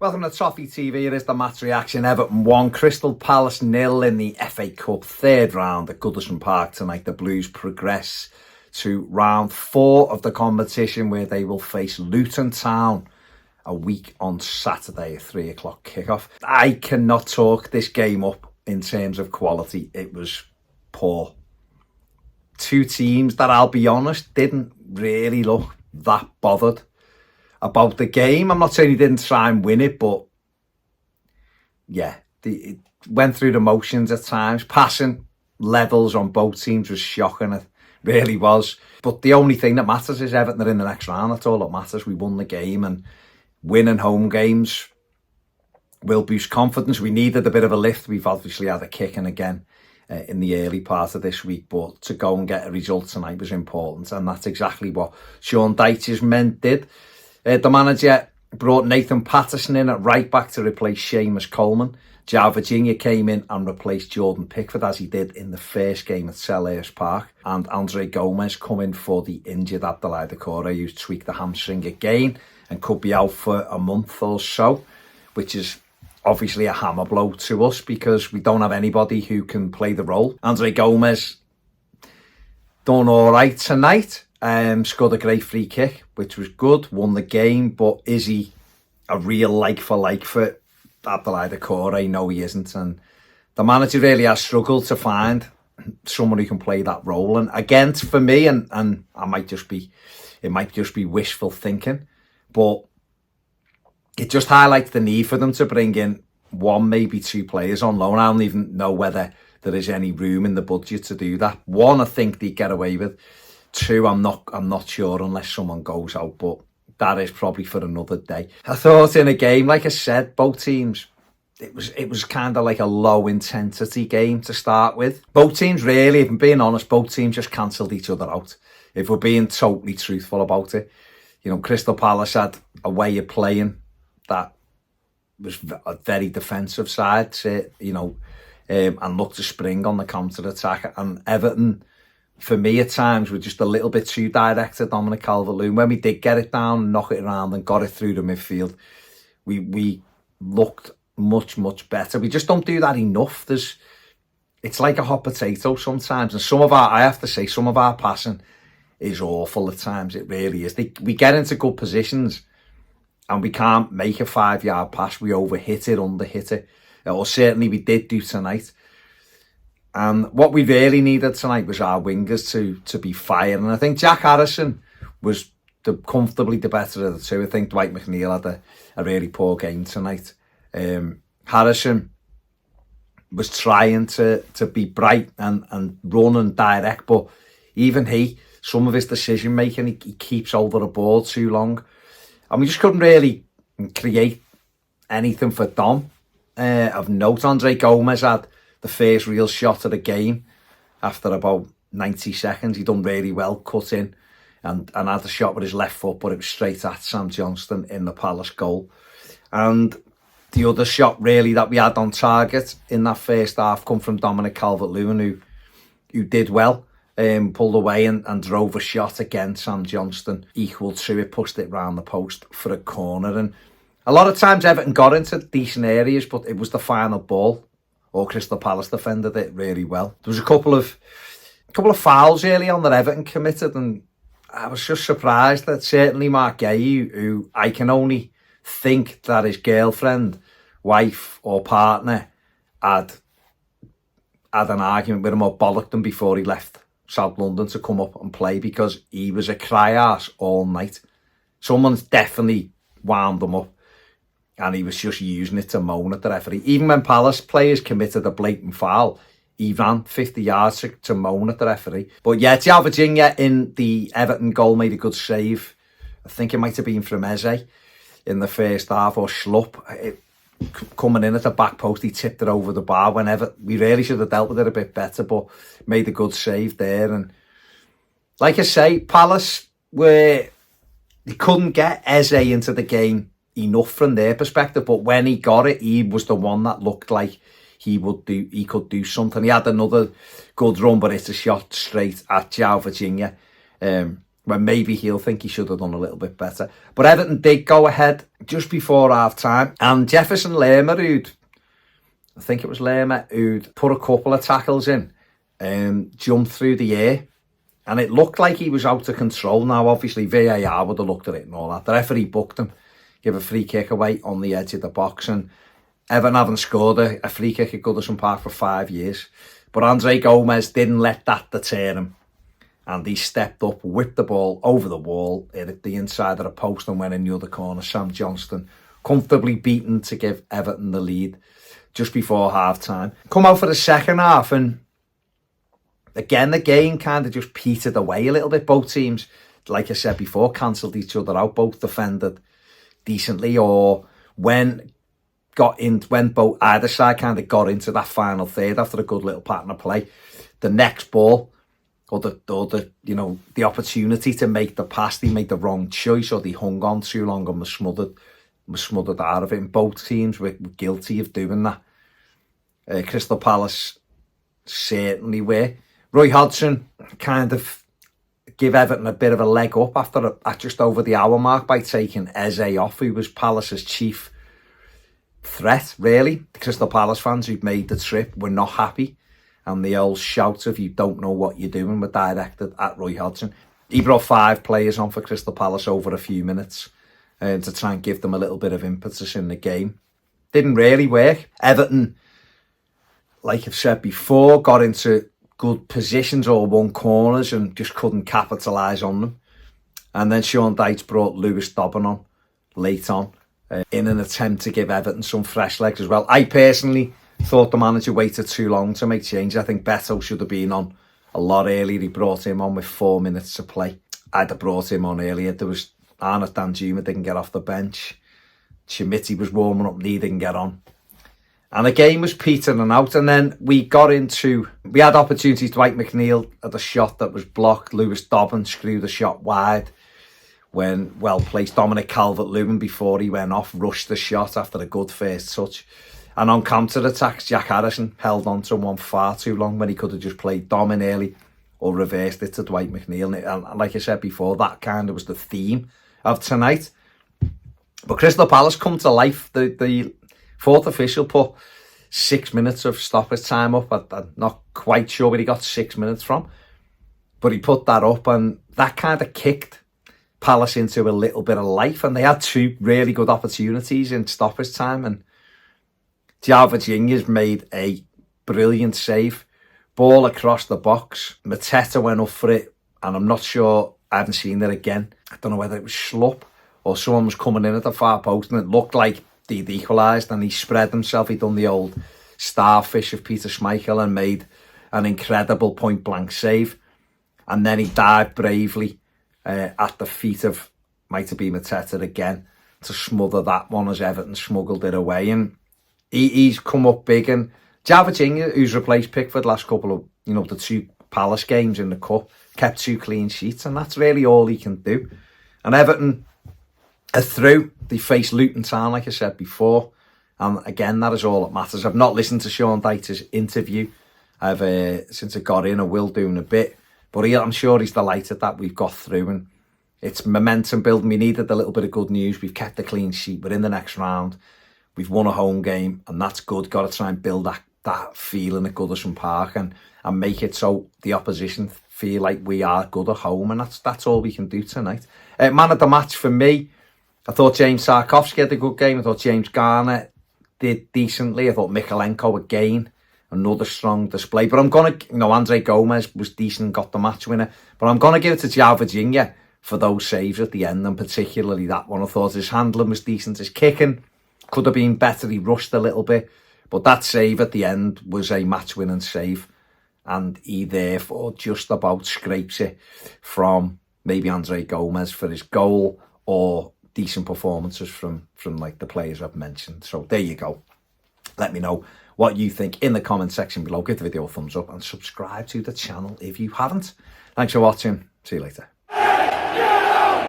Welcome to Toffee TV. Here is the match reaction. Everton 1, Crystal Palace 0 in the FA Cup third round at Goodison Park tonight. The Blues progress to round 4 of the competition, where they will face Luton Town a week on Saturday at 3 o'clock kickoff. I cannot talk this game up in terms of quality. It was poor. Two teams that, I'll be honest, didn't really look that bothered about the game. I'm not saying he didn't try and win it, but yeah, it went through the motions at times. Passing levels on both teams was shocking. It really was. But the only thing that matters is Everton are in the next round. That's all that matters. We won the game, and winning home games will boost confidence. We needed a bit of a lift. We've obviously had a kicking again in the early part of this week, but to go and get a result tonight was important, and that's exactly what Sean Dyche's men did. The manager brought Nathan Patterson in at right back to replace Seamus Coleman. João Virginia came in and replaced Jordan Pickford, as he did in the first game at Selhurst Park. And Andre Gomes come in for the injured Abdoulaye Doucouré, who's tweaked the hamstring again and could be out for a month or so, which is obviously a hammer blow to us because we don't have anybody who can play the role. Andre Gomes done all right tonight. Scored a great free kick, which was good, won the game, but is he a real like-for-like for Abdoulaye Doucouré? No, he isn't, and the manager really has struggled to find someone who can play that role. And again, for me, and it might just be wishful thinking, but it just highlights the need for them to bring in one, maybe two players on loan. I don't even know whether there is any room in the budget to do that. One, I think they get away with. Two, I'm not sure unless someone goes out, but that is probably for another day. I thought in a game, like I said, both teams, it was kind of like a low intensity game to start with. Both teams really, if I'm being honest, both teams just cancelled each other out. If we're being totally truthful about it, you know, Crystal Palace had a way of playing that was a very defensive side, you know, and looked to spring on the counter attack. And Everton, for me, at times, were just a little bit too direct at Dominic Calvert-Lewin. When we did get it down, knock it around and got it through the midfield, we looked much better. We just don't do that enough. It's like a hot potato sometimes. And I have to say, some of our passing is awful at times. It really is. We get into good positions and we can't make a 5-yard pass. We overhit it, underhit it. Or certainly we did do tonight. And what we really needed tonight was our wingers to be firing. And I think Jack Harrison was comfortably the better of the two. I think Dwight McNeil had a really poor game tonight. Harrison was trying to be bright and run and direct, but even some of his decision making, he keeps over the ball too long. And we just couldn't really create anything for Dom. Of note, Andre Gomes had the first real shot of the game after about 90 seconds. He done really well, cut in and had a shot with his left foot, but it was straight at Sam Johnston in the Palace goal. And the other shot really that we had on target in that first half come from Dominic Calvert-Lewin, who did well, pulled away and drove a shot again. Sam Johnston equal to it, pushed it round the post for a corner. And a lot of times Everton got into decent areas, but it was the final ball, or Crystal Palace defended it really well. There was a couple of fouls early on that Everton committed, and I was just surprised that certainly Mark Gay, who I can only think that his girlfriend, wife or partner had an argument with him or bollocked him before he left South London to come up and play, because he was a cry-arse all night. Someone's definitely wound him up, and he was just using it to moan at the referee. Even when Palace players committed a blatant foul, he ran 50 yards to moan at the referee. But yeah, João Virginia in the Everton goal made a good save. I think it might have been from Eze in the first half, or Schlupp. Coming in at the back post, he tipped it over the bar. Whenever we really should have dealt with it a bit better, but made a good save there. And like I say, Palace they couldn't get Eze into the game enough from their perspective, but when he got it, he was the one that looked like he could do something. He had another good run, but it's a shot straight at João Virginia. when maybe he'll think he should have done a little bit better. But Everton did go ahead just before half-time, and Jefferson Lerma, I think it was Lerma, who'd put a couple of tackles in, jumped through the air, and it looked like he was out of control. Now, obviously, VAR would have looked at it and all that. The referee booked him, give a free kick away on the edge of the box, and Everton haven't scored a free kick at Goodison Park for 5 years. But Andre Gomes didn't let that deter him. And he stepped up, whipped the ball over the wall, hit at the inside of the post and went in the other corner. Sam Johnston comfortably beaten to give Everton the lead just before half-time. Come out for the second half, and again, the game kind of just petered away a little bit. Both teams, like I said before, cancelled each other out. Both defended decently, or when both either side kind of got into that final third after a good little pattern of play, the next ball, or the opportunity to make the pass, they made the wrong choice, or they hung on too long and were smothered out of it. And both teams were guilty of doing that. Crystal Palace certainly were. Roy Hodgson kind of give Everton a bit of a leg up at just over the hour mark by taking Eze off, who was Palace's chief threat, really. The Crystal Palace fans who'd made the trip were not happy. And the old shout of "you don't know what you're doing" were directed at Roy Hodgson. He brought 5 players on for Crystal Palace over a few minutes to try and give them a little bit of impetus in the game. Didn't really work. Everton, like I've said before, got into good positions or won corners and just couldn't capitalise on them. And then Sean Dyche brought Lewis Dobbin on late on in an attempt to give Everton some fresh legs as well. I personally thought the manager waited too long to make changes. I think Beto should have been on a lot earlier. He brought him on with 4 minutes to play. I'd have brought him on earlier. There was Arnaud Danjuma didn't get off the bench. Chimiti was warming up and he didn't get on. And the game was petering out. And then we had opportunities. Dwight McNeil had a shot that was blocked. Lewis Dobbin screwed the shot wide when well placed. Dominic Calvert-Lewin, before he went off, rushed the shot after a good first touch. And on counter-attacks, Jack Harrison held on to one far too long when he could have just played Dom in early or reversed it to Dwight McNeil. And like I said before, that kind of was the theme of tonight. But Crystal Palace come to life. The fourth official put 6 minutes of stoppage time up. I'm not quite sure where he got 6 minutes from. But he put that up, and that kind of kicked Palace into a little bit of life. And they had 2 really good opportunities in stoppage time, and João Virginia's made a brilliant save. Ball across the box. Mateta went up for it, and I'm not sure, I haven't seen it again. I don't know whether it was Schlupp or someone was coming in at the far post, and it looked like they'd equalised, and he spread himself. He'd done the old starfish of Peter Schmeichel and made an incredible point-blank save. And then he dived bravely at the feet of, might have been Mateta again, to smother that one as Everton smuggled it away. And he's come up big, and João Virginia, who's replaced Pickford last couple of, the 2 Palace games in the Cup, kept 2 clean sheets, and that's really all he can do. And Everton are through. They face Luton Town, like I said before, and again, that is all that matters. I've not listened to Sean Dyche's interview since I got in. I will do in a bit, but I'm sure he's delighted that we've got through, and it's momentum building. We needed a little bit of good news. We've kept the clean sheet. We're in the next round. We've won a home game, and that's good. Got to try and build that feeling at Goodison Park and make it so the opposition feel like we are good at home, and that's all we can do tonight. Man of the match for me, I thought James Sarkovsky had a good game. I thought James Garner did decently. I thought Mikalenko again, another strong display. But I'm going to, Andre Gomes was decent, got the match winner. But I'm going to give it to João Virginia for those saves at the end, and particularly that one. I thought his handling was decent. His kicking could have been better. He rushed a little bit. But that save at the end was a match-winning save. And he therefore just about scrapes it from maybe Andre Gomes for his goal, or decent performances from like the players I've mentioned. So there you go. Let me know what you think in the comment section below. Give the video a thumbs up and subscribe to the channel if you haven't. Thanks for watching. See you later.